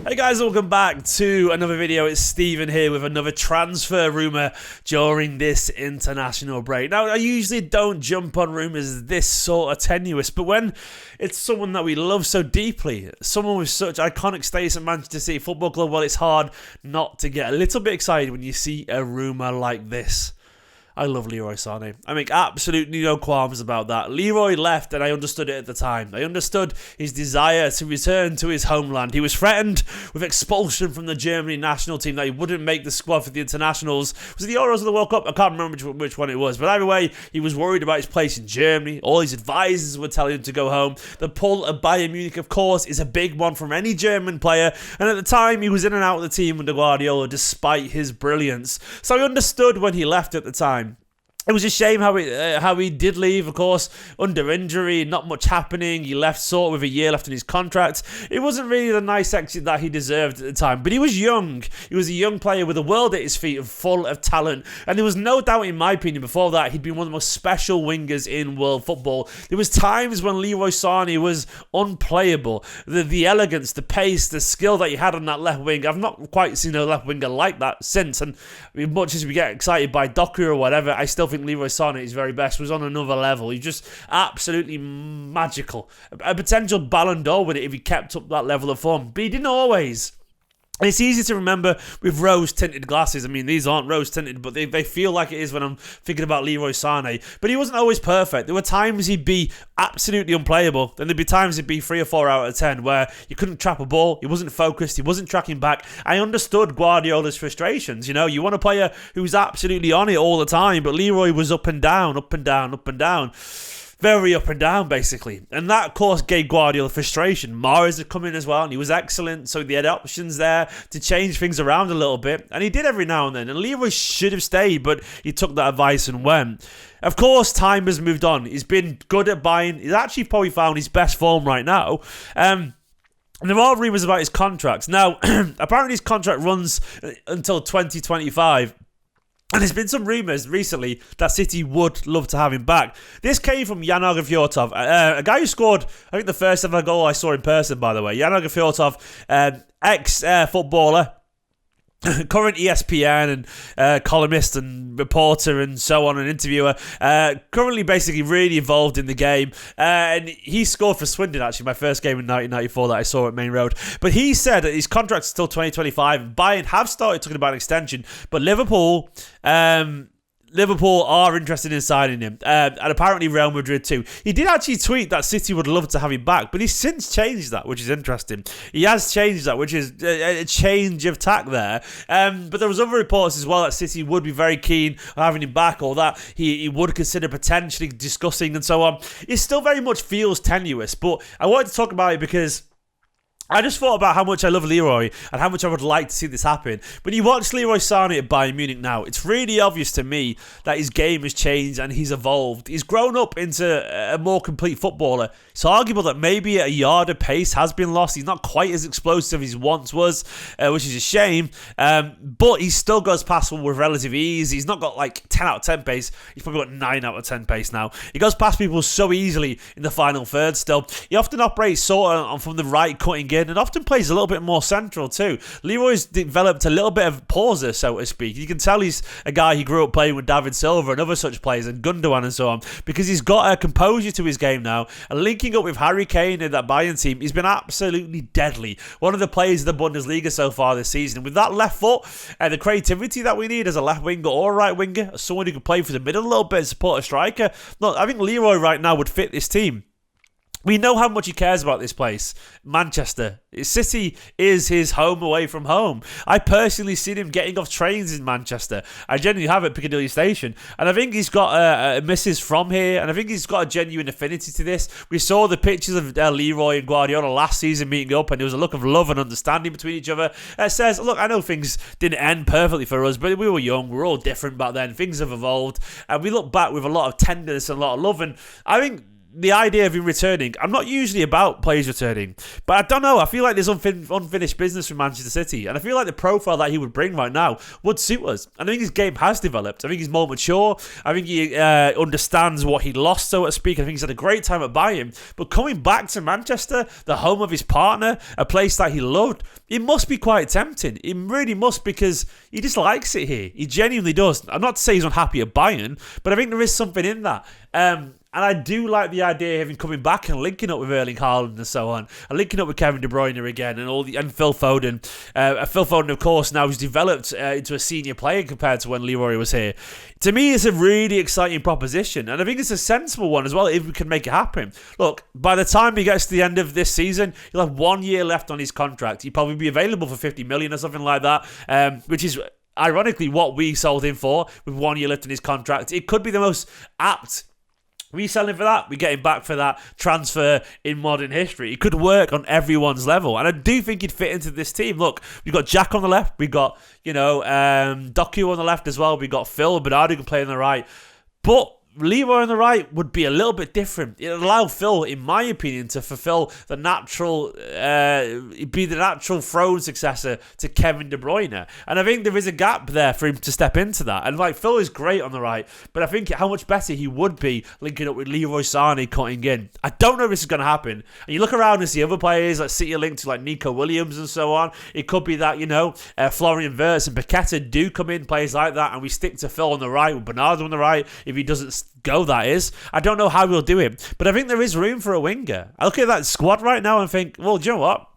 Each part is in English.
Hey guys, welcome back to another video. It's Steven here with another transfer rumour during this international break. Now, I usually don't jump on rumours this sort of tenuous, but when it's someone that we love so deeply, someone with such iconic status at Manchester City Football Club, well, it's hard not to get a little bit excited when you see a rumour like this. I love Leroy Sane. I make absolutely no qualms about that. Leroy left and I understood it at the time. I understood his desire to return to his homeland. He was threatened with expulsion from the Germany national team, that he wouldn't make the squad for the internationals. Was it the Euros or the World Cup? I can't remember which one it was. But either way, he was worried about his place in Germany. All his advisors were telling him to go home. The pull of Bayern Munich, of course, is a big one from any German player. And at the time, he was in and out of the team under Guardiola despite his brilliance. So I understood when he left at the time. It was a shame how he did leave, of course, under injury, not much happening. He left sort of with a year left in his contract. It wasn't really the nice exit that he deserved at the time, but he was young. He was a young player with the world at his feet and full of talent, and there was no doubt, in my opinion, before that, he'd been one of the most special wingers in world football. There was times when Leroy Sane was unplayable. The elegance, the pace, the skill that he had on that left wing, I've not quite seen a left winger like that since, and much as we get excited by Doku or whatever, I still think Leroy Sane at his very best was on another level. He's just absolutely magical. A potential Ballon d'Or with it if he kept up that level of form. But he didn't always. And it's easy to remember with rose-tinted glasses. I mean, these aren't rose-tinted, but they feel like it is when I'm thinking about Leroy Sane. But he wasn't always perfect. There were times he'd be absolutely unplayable. Then there'd be times he'd be 3 or 4 out of 10 where you couldn't trap a ball, he wasn't focused, he wasn't tracking back. I understood Guardiola's frustrations. You know, you want a player who's absolutely on it all the time, but Leroy was up and down, up and down, up and down. Very up and down, basically. And that, of course, gave Guardiola frustration. Mahrez had come in as well, and he was excellent, so they had options there to change things around a little bit. And he did every now and then. And Leroy should have stayed, but he took that advice and went. Of course, time has moved on. He's been good at Bayern. He's actually probably found his best form right now. And there are rumours about his contracts. Now, apparently his contract runs until 2025. And there's been some rumours recently that City would love to have him back. This came from 𝙄𝙤𝙨𝙗𝙗, a guy who scored, I think, the first ever goal I saw in person, by the way. 𝙄𝙤𝙨𝙗𝙗, ex-footballer. Current ESPN and columnist and reporter and so on, and interviewer, currently basically really involved in the game, and he scored for Swindon, actually, my first game in 1994 that I saw at Main Road. But he said that his contract's till 2025, and Bayern have started talking about an extension, but Liverpool are interested in signing him, and apparently Real Madrid too. He did actually tweet that City would love to have him back, but he's since changed that, which is interesting. He has changed that, which is a change of tack there. But there was other reports as well that City would be very keen on having him back, or that he would consider potentially discussing and so on. It still very much feels tenuous, but I wanted to talk about it because I just thought about how much I love Leroy and how much I would like to see this happen. When you watch Leroy Sane at Bayern Munich now, it's really obvious to me that his game has changed and he's evolved. He's grown up into a more complete footballer. It's arguable that maybe a yard of pace has been lost. He's not quite as explosive as he once was, which is a shame. But he still goes past people with relative ease. He's not got like 10 out of 10 pace. He's probably got 9 out of 10 pace now. He goes past people so easily in the final third still. He often operates sort of from the right, cutting in, and often plays a little bit more central too. Leroy's developed a little bit of pauser, so to speak. You can tell he's a guy who grew up playing with David Silva and other such players, and Gundogan and so on, because he's got a composure to his game now. And linking up with Harry Kane in that Bayern team, he's been absolutely deadly. One of the players of the Bundesliga so far this season. With that left foot and the creativity that we need as a left winger or a right winger, as someone who can play for the middle a little bit and support a striker. Look, I think Leroy right now would fit this team. We know how much he cares about this place, Manchester. City is his home away from home. I personally seen him getting off trains in Manchester. I genuinely have at Piccadilly Station. And I think he's got a missus from here. And I think he's got a genuine affinity to this. We saw the pictures of Leroy and Guardiola last season meeting up, and there was a look of love and understanding between each other. It says, look, I know things didn't end perfectly for us, but we were young. We were all different back then. Things have evolved. And we look back with a lot of tenderness and a lot of love. And I think the idea of him returning, I'm not usually about players returning, but I don't know. I feel like there's unfinished business with Manchester City, and I feel like the profile that he would bring right now would suit us. And I think his game has developed. I think he's more mature. I think he understands what he lost, so to speak. I think he's had a great time at Bayern, but coming back to Manchester, the home of his partner, a place that he loved, it must be quite tempting. It really must, because he just likes it here. He genuinely does. I'm not to say he's unhappy at Bayern, but I think there is something in that. And I do like the idea of him coming back and linking up with Erling Haaland and so on, and linking up with Kevin De Bruyne again, and Phil Foden. Phil Foden, of course, now has developed into a senior player compared to when Leroy was here. To me, it's a really exciting proposition, and I think it's a sensible one as well if we can make it happen. Look, by the time he gets to the end of this season, he'll have 1 year left on his contract. He'll probably be available for 50 million or something like that, which is ironically what we sold him for, with 1 year left in his contract. It could be the most apt reselling for that. We get him back for that transfer in modern history. It could work on everyone's level, and I do think he'd fit into this team. Look, we've got Jack on the left, we've got Doku on the left as well, we've got Phil, Bernardo can play on the right, but Leroy on the right would be a little bit different. It would allow Phil, in my opinion, to fulfill the natural, be the natural throne successor to Kevin De Bruyne. And I think there is a gap there for him to step into that. And like, Phil is great on the right, but I think how much better he would be linking up with Leroy Sane cutting in. I don't know if this is going to happen. And you look around and see other players like City are linked to like Nico Williams and so on. It could be that, Florian Wirtz and Paqueta do come in, players like that, and we stick to Phil on the right with Bernardo on the right if he doesn't go, that is. I don't know how we'll do it, but I think there is room for a winger. I look at that squad right now and think, well, do you know what?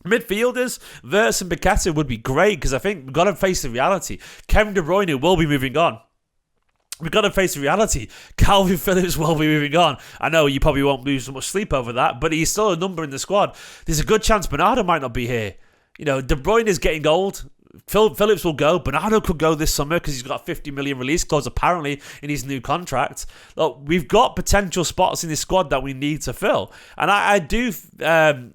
Midfielders, Wirtz and Paqueta would be great, because I think we've got to face the reality. Kevin De Bruyne will be moving on. We've got to face the reality. Calvin Phillips will be moving on. I know you probably won't lose so much sleep over that, but he's still a number in the squad. There's a good chance Bernardo might not be here. De Bruyne is getting old. Phillips will go. Bernardo could go this summer because he's got 50 million release clause apparently in his new contract. Look, we've got potential spots in this squad that we need to fill, and I do think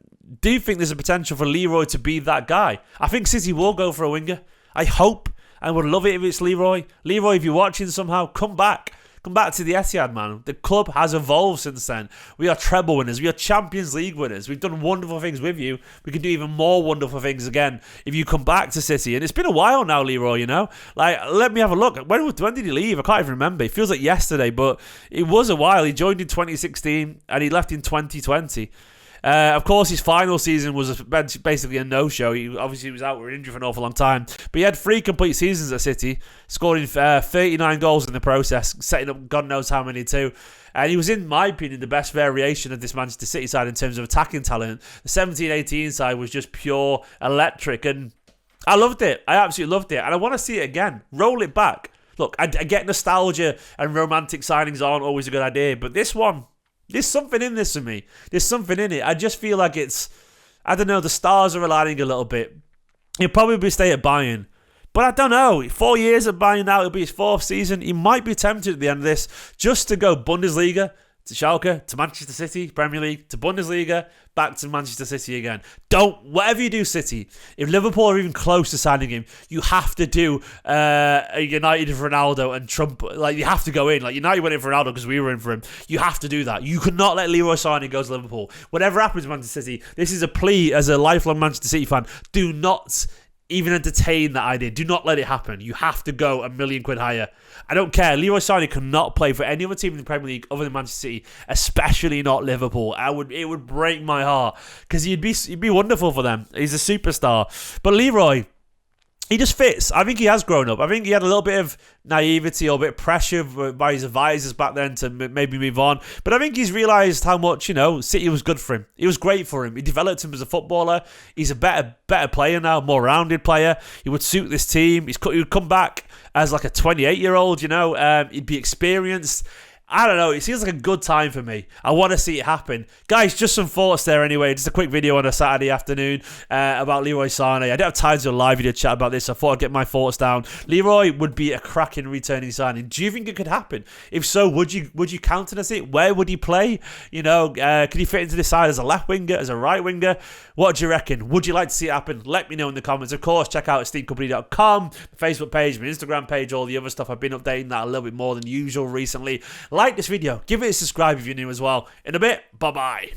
there's a potential for Leroy to be that guy. I think City will go for a winger. I hope, and would love it if it's Leroy. Leroy, if you're watching somehow, come back. Come back to the Etihad, man. The club has evolved since then. We are treble winners. We are Champions League winners. We've done wonderful things with you. We can do even more wonderful things again if you come back to City. And it's been a while now, Leroy, let me have a look. When did he leave? I can't even remember. It feels like yesterday, but it was a while. He joined in 2016 and he left in 2020. Of course, his final season was basically a no-show. He obviously was out with injury for an awful long time. But he had 3 complete seasons at City, scoring 39 goals in the process, setting up God knows how many too. And he was, in my opinion, the best variation of this Manchester City side in terms of attacking talent. The 17-18 side was just pure electric. And I loved it. I absolutely loved it. And I want to see it again. Roll it back. Look, I get nostalgia and romantic signings aren't always a good idea. But this one, there's something in this for me. There's something in it. I just feel like it's, I don't know, the stars are aligning a little bit. He'll probably stay at Bayern. But I don't know. 4 years at Bayern now, it'll be his 4th season. He might be tempted at the end of this just to go Bundesliga to Schalke, to Manchester City, Premier League, to Bundesliga, back to Manchester City again. Whatever you do, City, if Liverpool are even close to signing him, you have to do a United for Ronaldo and Trump. You have to go in. United went in for Ronaldo because we were in for him. You have to do that. You could not let Leroy Sane go to Liverpool. Whatever happens to Manchester City, this is a plea as a lifelong Manchester City fan. Do not even entertain that idea. Do not let it happen. You have to go £1 million higher. I don't care. Leroy Sane cannot play for any other team in the Premier League other than Manchester City, especially not Liverpool. It would break my heart because he'd be wonderful for them. He's a superstar. But Leroy, he just fits. I think he has grown up. I think he had a little bit of naivety or a bit of pressure by his advisors back then to maybe move on. But I think he's realised how much, City was good for him. It was great for him. He developed him as a footballer. He's a better player now, more rounded player. He would suit this team. He would come back as like a 28-year-old, he'd be experienced. I don't know. It seems like a good time for me. I want to see it happen. Guys, just some thoughts there anyway. Just a quick video on a Saturday afternoon about Leroy Sane. I don't have time to do a live video chat about this, so I thought I'd get my thoughts down. Leroy would be a cracking returning signing. Do you think it could happen? If so, would you countenance it? Where would he play? Could he fit into this side as a left winger, as a right winger? What do you reckon? Would you like to see it happen? Let me know in the comments. Of course, check out esteemedcompany.com, my Facebook page, my Instagram page, all the other stuff. I've been updating that a little bit more than usual recently. like this video, give it a subscribe if you're new as well. In a bit, bye-bye.